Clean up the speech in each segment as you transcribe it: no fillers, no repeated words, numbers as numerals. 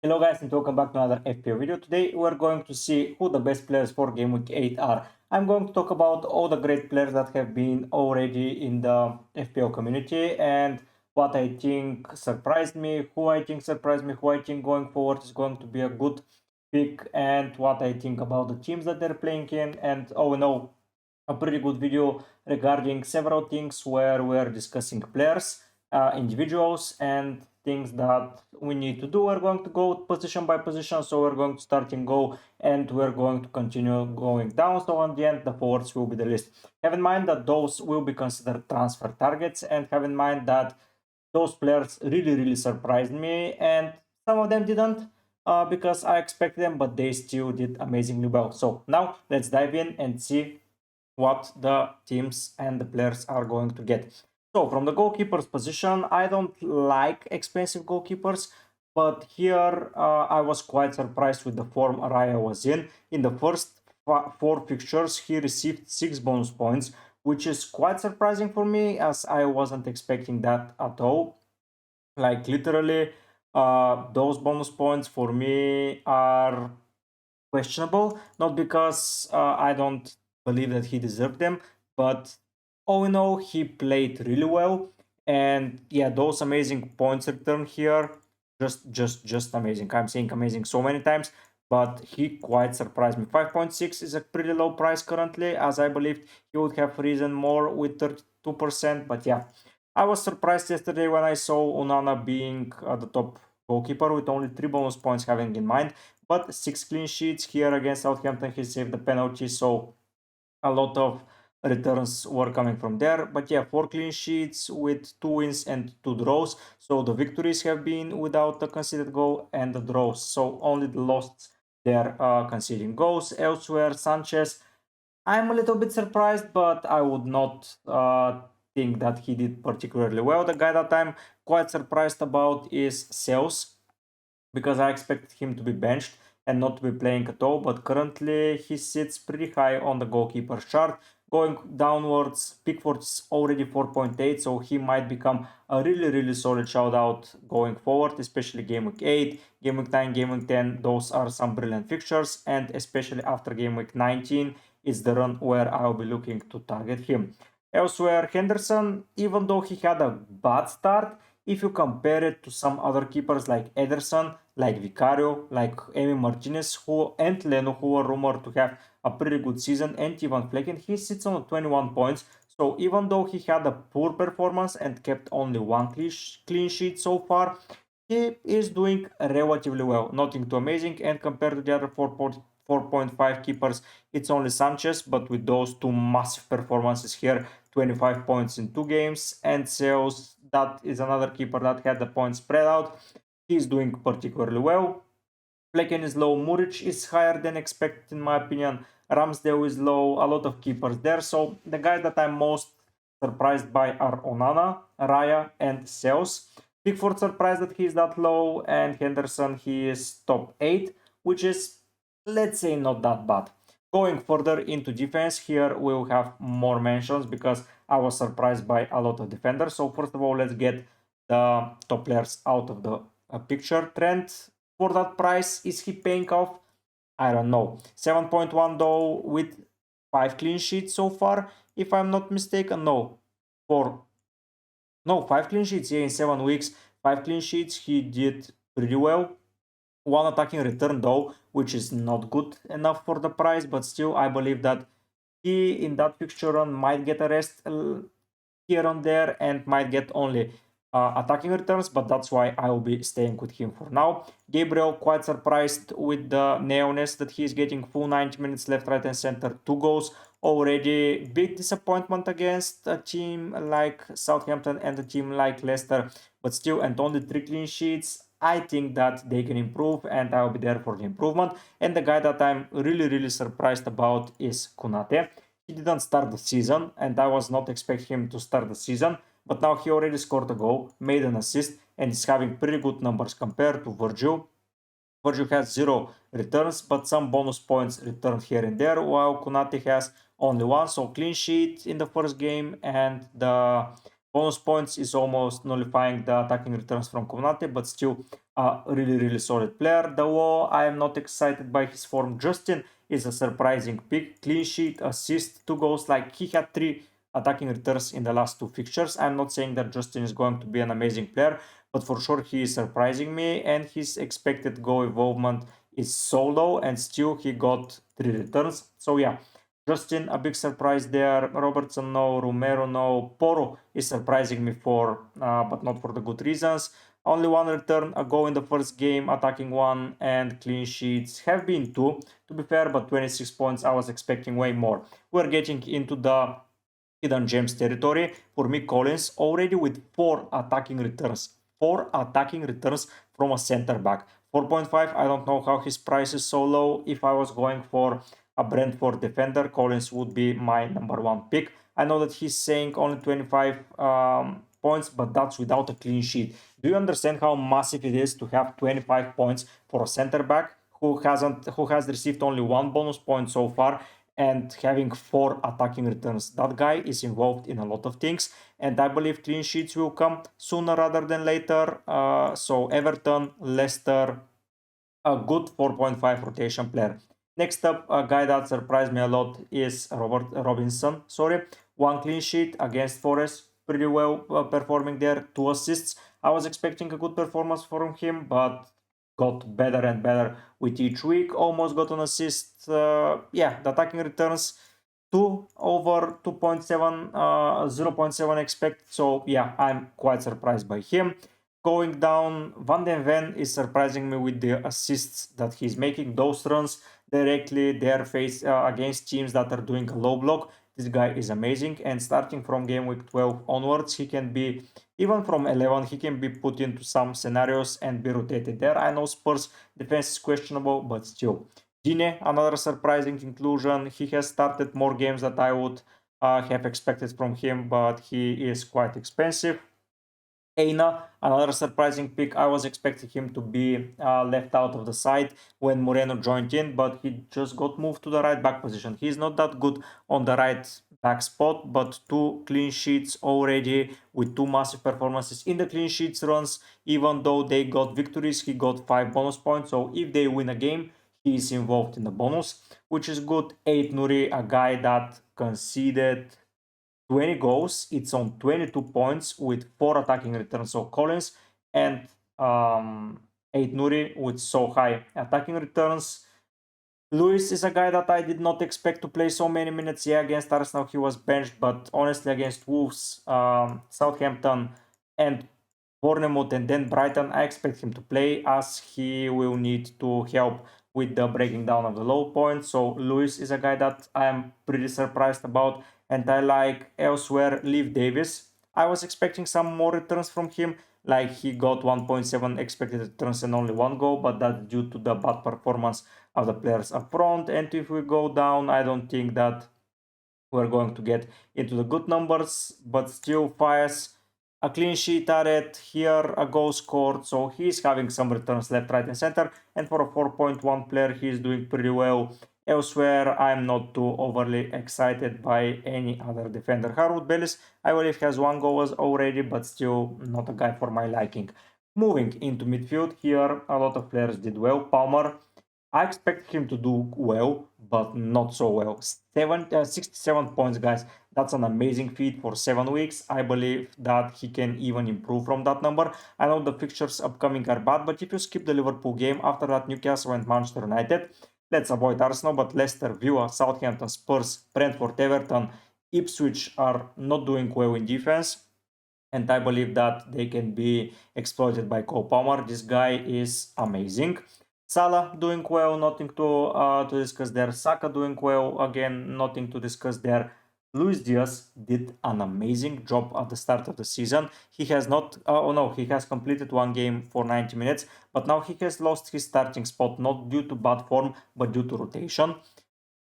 Hello guys and welcome back to another FPL video. Today we're going to see who the best players for Game Week 8 are. I'm going to talk about all the great players that have been already in the FPL community and what I think surprised me, who I think surprised me, who I think going forward is going to be a good pick, and what I think about the teams that they're playing in. And oh no, a pretty good video regarding several things where we're discussing players, individuals, and things that we need to do. We're going to go position by position, so we're going to start in goal and we're going to continue going down. So on the end, the forwards will be the list. Have in mind that those will be considered transfer targets, and have in mind that those players really surprised me, and some of them didn't. Because I expected them, but they still did amazingly well. So now let's dive in and see what the teams and the players are going to get. So from the goalkeeper's position, I don't like expensive goalkeepers, but here I was quite surprised with the form Araya was in. In the first four fixtures, he received 6 bonus points, which is quite surprising for me as I wasn't expecting that at all. Like literally, those bonus points for me are questionable, not because I don't believe that he deserved them, but all in all, he played really well. And yeah, those amazing points return here, just amazing. I'm saying amazing so many times, but he quite surprised me. 5.6 is a pretty low price currently, as I believed he would have risen more with 32%. But yeah, I was surprised yesterday when I saw Onana being the top goalkeeper with only 3 bonus points, having in mind, but 6 clean sheets here against Southampton. He saved the penalty, so a lot of returns were coming from there. But yeah, 4 clean sheets with 2 wins and 2 draws. So the victories have been without the conceded goal and the draws. So only the losses there conceding goals. Elsewhere, Sanchez, I'm a little bit surprised, but I would not think that he did particularly well. The guy that I'm quite surprised about is Sales, because I expected him to be benched and not to be playing at all, but currently he sits pretty high on the goalkeeper chart. Going downwards, Pickford's already 4.8, so he might become a really solid shout out going forward, especially game week 8, game week 9, game week 10. Those are some brilliant fixtures, and especially after game week 19 is the run where I'll be looking to target him. Elsewhere, Henderson, even though he had a bad start, if you compare it to some other keepers like Ederson, like Vicario, like Emi Martinez, and Leno, who were rumored to have a pretty good season, and even Flecken, he sits on 21 points. So even though he had a poor performance and kept only one clean sheet so far, he is doing relatively well. Nothing too amazing, and compared to the other 4.5 keepers, it's only Sanchez, but with those two massive performances here, 25 points in 2 games, and Sales, that is another keeper that had the points spread out. He's doing particularly well. Flecken is low, Muric is higher than expected in my opinion, Ramsdale is low, a lot of keepers there. So the guys that I'm most surprised by are Onana, Raya, and Sales. Pickford surprised that he's that low, and Henderson, he is top 8, which is, let's say, not that bad. Going further into defense, here we'll have more mentions because I was surprised by a lot of defenders. So first of all, let's get the top players out of the picture. Trent, for that price, is he paying off? I don't know. 7.1 though, with 5 clean sheets so far, if I'm not mistaken. No, 4. No, 5 clean sheets. Yeah, in 7 weeks, 5 clean sheets. He did pretty well. One attacking return though, which is not good enough for the price, but still I believe that he in that fixture run might get a rest here and there and might get only attacking returns, but that's why I will be staying with him for now. Gabriel, quite surprised with the neoness that he's getting full 90 minutes left, right and center, 2 goals already. Big disappointment against a team like Southampton and a team like Leicester, but still, and only 3 clean sheets. I think that they can improve and I'll be there for the improvement. And the guy that I'm really surprised about is Konate. He didn't start the season and I was not expecting him to start the season, but now he already scored a goal, made an assist, and is having pretty good numbers compared to Virgil. Virgil has 0 returns, but some bonus points returned here and there, while Konate has only 1. So clean sheet in the first game, and the bonus points is almost nullifying the attacking returns from Gw8, but still a really solid player. Though I am not excited by his form. Justin is a surprising pick. Clean sheet, assist, 2 goals. Like, he had 3 attacking returns in the last 2 fixtures. I'm not saying that Justin is going to be an amazing player, but for sure he is surprising me, and his expected goal involvement is so low, and still he got 3 returns. So yeah, Justin, a big surprise there. Robertson, no. Romero, no. Porro is surprising me but not for the good reasons. Only 1 return, a goal in the first game, attacking 1, and clean sheets have been 2, to be fair, but 26 points, I was expecting way more. We're getting into the hidden gems territory. For me, Collins already with 4 attacking returns. 4 attacking returns from a center back. 4.5, I don't know how his price is so low. If I was going for a Brentford defender, Collins would be my number 1 pick. I know that he's saying only 25 points, but that's without a clean sheet. Do you understand how massive it is to have 25 points for a center back who has received only 1 bonus point so far and having 4 attacking returns? That guy is involved in a lot of things, and I believe clean sheets will come sooner rather than later. So Everton, Leicester, a good 4.5 rotation player. Next up, a guy that surprised me a lot is Robinson. 1 clean sheet against Forest, pretty well performing there. 2 assists. I was expecting a good performance from him, but got better and better with each week. Almost got an assist. Yeah, the attacking returns 2 over 2.7, 0.7 expected. So yeah, I'm quite surprised by him. Going down, Van den Ven is surprising me with the assists that he's making. Those runs directly there face against teams that are doing a low block. This guy is amazing, and starting from game week 12 onwards, he can be, even from 11, he can be put into some scenarios and be rotated there. I know Spurs defense is questionable, but still. Dine, another surprising inclusion. He has started more games that I would have expected from him, but he is quite expensive. Eina, another surprising pick. I was expecting him to be left out of the side when Moreno joined in, but he just got moved to the right back position. He's not that good on the right back spot, but 2 clean sheets already with 2 massive performances in the clean sheets runs. Even though they got victories, he got 5 bonus points. So if they win a game, he is involved in the bonus, which is good. 8 Nuri, a guy that conceded 20 goals. It's on 22 points with 4 attacking returns. So Collins and 8 Nuri with so high attacking returns. Lewis is a guy that I did not expect to play so many minutes. Yeah, against Arsenal he was benched, but honestly against Wolves, Southampton, and Bournemouth, and then Brighton, I expect him to play, as he will need to help with the breaking down of the low points. So Lewis is a guy that I am pretty surprised about, and I like. Elsewhere, Leif Davis. I was expecting some more returns from him, like he got 1.7 expected returns and only 1 goal, but that's due to the bad performance of the players up front. And if we go down, I don't think that we're going to get into the good numbers, but still fires a clean sheet at it, here a goal scored, so he's having some returns left, right and center, and for a 4.1 player he's doing pretty well. Elsewhere, I'm not too overly excited by any other defender. Harwood Bellis, I believe, has 1 goal already, but still not a guy for my liking. Moving into midfield, here a lot of players did well. Palmer, I expect him to do well, but not so well. 67 points, guys. That's an amazing feat for 7 weeks. I believe that he can even improve from that number. I know the fixtures upcoming are bad, but if you skip the Liverpool game, after that Newcastle and Manchester United, let's avoid Arsenal, but Leicester, Villa, Southampton, Spurs, Brentford, Everton, Ipswich are not doing well in defense, and I believe that they can be exploited by Cole Palmer. This guy is amazing. Salah doing well, nothing to discuss there. Saka doing well, again, nothing to discuss there. Luis Diaz did an amazing job at the start of the season. He has not, he has completed 1 game for 90 minutes, but now he has lost his starting spot, not due to bad form, but due to rotation.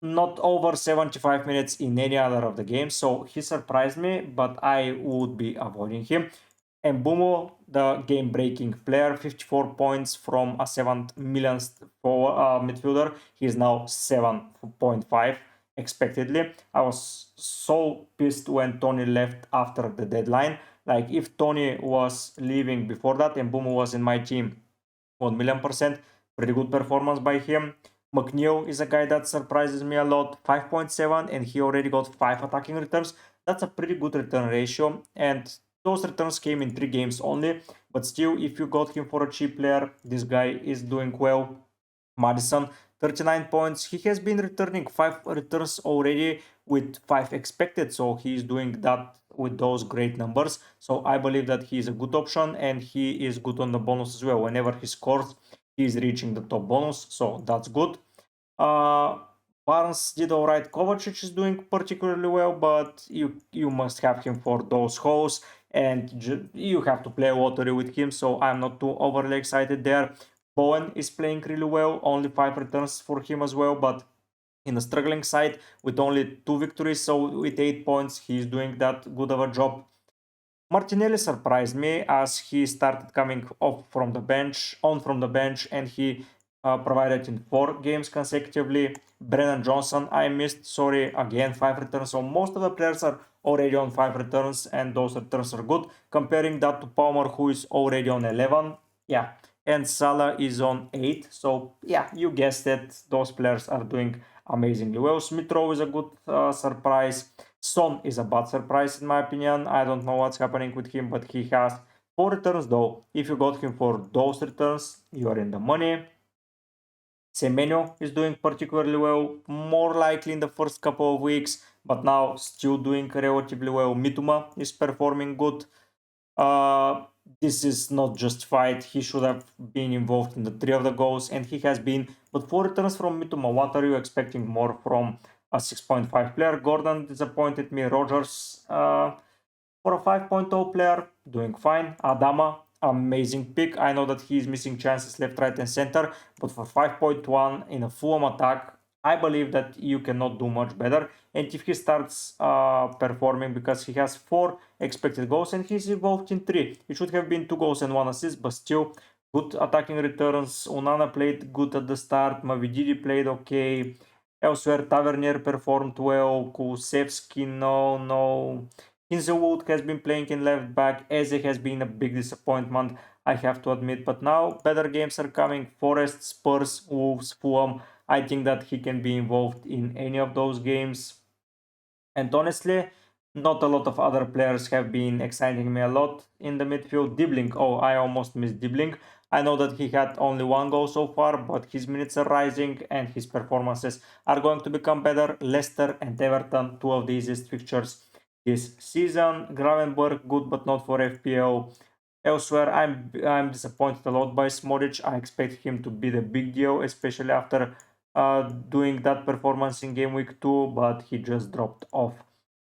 Not over 75 minutes in any other of the games, so he surprised me, but I would be avoiding him. And Mbumo, the game-breaking player, 54 points from a 7 million for midfielder. He's now 7.5 expectedly. I was so pissed when Tony left after the deadline. Like if Tony was leaving before that and Boom was in my team, 1,000,000%, pretty good performance by him. McNeil is a guy that surprises me a lot, 5.7, and he already got 5 attacking returns. That's a pretty good return ratio, and those returns came in 3 games only, but still, if you got him for a cheap player, this guy is doing well. Madison, 39 points. He has been returning 5 returns already with 5 expected, so he is doing that with those great numbers. So I believe that he is a good option, and he is good on the bonus as well. Whenever he scores, he is reaching the top bonus, so that's good. Uh, Barnes did alright. Kovacic is doing particularly well, but you must have him for those holes, and you have to play lottery with him, so I'm not too overly excited there. Bowen is playing really well, only 5 returns for him as well, but in a struggling side with only 2 victories, so with 8 points, he's doing that good of a job. Martinelli surprised me as he started coming off from the bench, and he provided in 4 games consecutively. Brennan Johnson, I missed, sorry, again 5 returns. So most of the players are already on 5 returns, and those returns are good. Comparing that to Palmer, who is already on 11, yeah, and Salah is on 8. So yeah, you guessed it, those players are doing amazingly well. Smith Rowe is a good surprise. Son is a bad surprise in my opinion. I don't know what's happening with him, but he has 4 returns though. If you got him for those returns, you are in the money. Semenyo is doing particularly well, more likely in the first couple of weeks, but now still doing relatively well. Mituma is performing good. This is not justified. He should have been involved in the 3 of the goals, and he has been. But 4 returns from Mituma, what are you expecting more from a 6.5 player? Gordon disappointed me. Rogers, for a 5.0 player, doing fine. Adama, amazing pick. I know that he's missing chances left, right, and center, but for 5.1 in a full attack, I believe that you cannot do much better. And if he starts performing, because he has 4 expected goals and he's involved in 3, it should have been 2 goals and 1 assist, but still good attacking returns. Onana played good at the start. Mavididi played okay. Elsewhere, Tavernier performed well. Kulusevski, no. Kinzelwood has been playing in left back. Eze has been a big disappointment, I have to admit. But now better games are coming. Forest, Spurs, Wolves, Fulham. I think that he can be involved in any of those games. And honestly, not a lot of other players have been exciting me a lot in the midfield. Dibling, oh, I almost missed Dibling. I know that he had only 1 goal so far, but his minutes are rising and his performances are going to become better. Leicester and Everton, 2 of the easiest fixtures this season. Gravenberg, good but not for FPL. Elsewhere, I'm disappointed a lot by Smodic. I expect him to be the big deal, especially after doing that performance in game week 2, but he just dropped off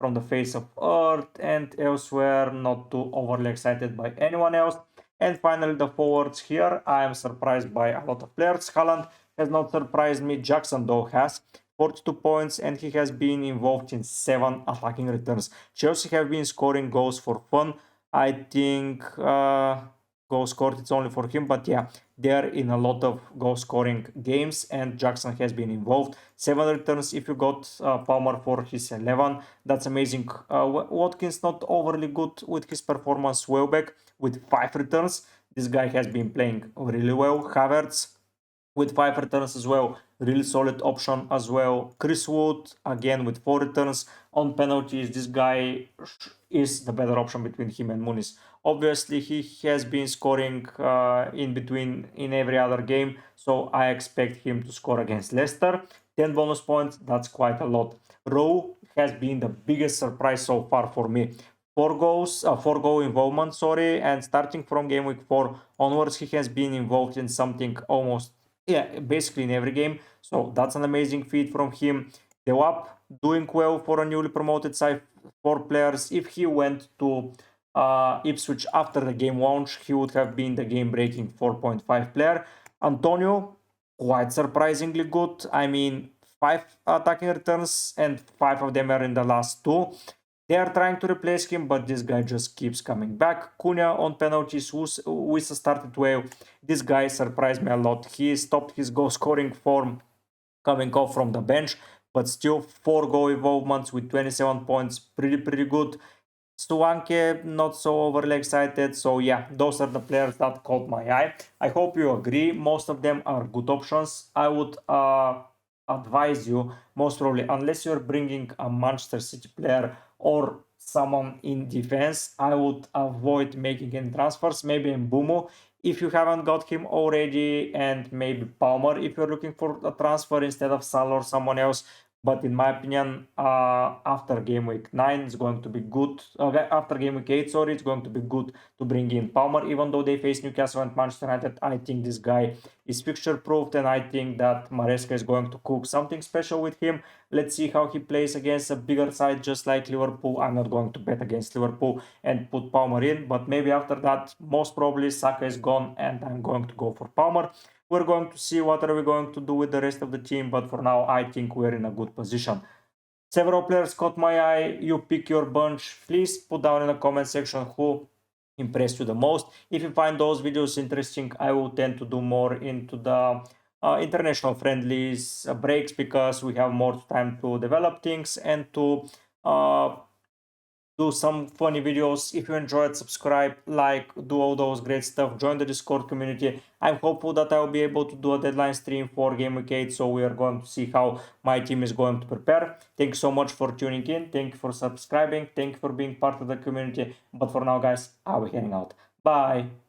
from the face of earth. And elsewhere, not too overly excited by anyone else. And finally, the forwards here, I am surprised by a lot of players. Haaland has not surprised me. Jackson though has 42 points, and he has been involved in 7 attacking returns. Chelsea have been scoring goals for fun. I think goal scored it's only for him, but yeah, they're in a lot of goal scoring games, and Jackson has been involved. 7 returns if you got Palmer for his 11. That's amazing. Watkins not overly good with his performance. Welbeck with 5 returns. This guy has been playing really well. Havertz with 5 returns as well. Really solid option as well. Chris Wood again with 4 returns. On penalties, this guy is the better option between him and Muniz. Obviously, he has been scoring in between in every other game, so I expect him to score against Leicester. 10 bonus points, that's quite a lot. Rowe has been the biggest surprise so far for me. 4 goal involvement, sorry, and starting from game week 4 onwards, he has been involved in something almost, yeah, basically in every game. So that's an amazing feat from him. Dewap doing well for a newly promoted side, 4 players. If he went to Ipswich after the game launch, he would have been the game-breaking 4.5 player. Antonio, quite surprisingly good. I mean, 5 attacking returns and 5 of them are in the last 2. They are trying to replace him, but this guy just keeps coming back. Cunha on penalties, Wissa started well. This guy surprised me a lot. He stopped his goal scoring form coming off from the bench, but still 4 goal involvements with 27 points, pretty good. Swanke, not so overly excited. So yeah, those are the players that caught my eye. I hope you agree. Most of them are good options. I would advise you, most probably, unless you're bringing a Manchester City player or someone in defense, I would avoid making any transfers. Maybe Mbumo if you haven't got him already, and maybe Palmer if you're looking for a transfer instead of Salah or someone else. But in my opinion, after game week 9, it's going to be good. After game week 8, sorry, it's going to be good to bring in Palmer. Even though they face Newcastle and Manchester United, I think this guy is fixture proofed, and I think that Maresca is going to cook something special with him. Let's see how he plays against a bigger side just like Liverpool. I'm not going to bet against Liverpool and put Palmer in, but maybe after that, most probably Saka is gone and I'm going to go for Palmer. We're going to see what are we going to do with the rest of the team, but for now I think we're in a good position. Several players caught my eye. You pick your bunch. Please put down in the comment section who impressed you the most. If you find those videos interesting, I will tend to do more into the international friendlies breaks, because we have more time to develop things and to do some funny videos. If you enjoyed, subscribe, like, do all those great stuff, join the Discord community. I'm hopeful that I'll be able to do a deadline stream for Game Week 8, so we are going to see how my team is going to prepare. Thank you so much for tuning in, thank you for subscribing, thank you for being part of the community, but for now guys, I'll be heading out. Bye!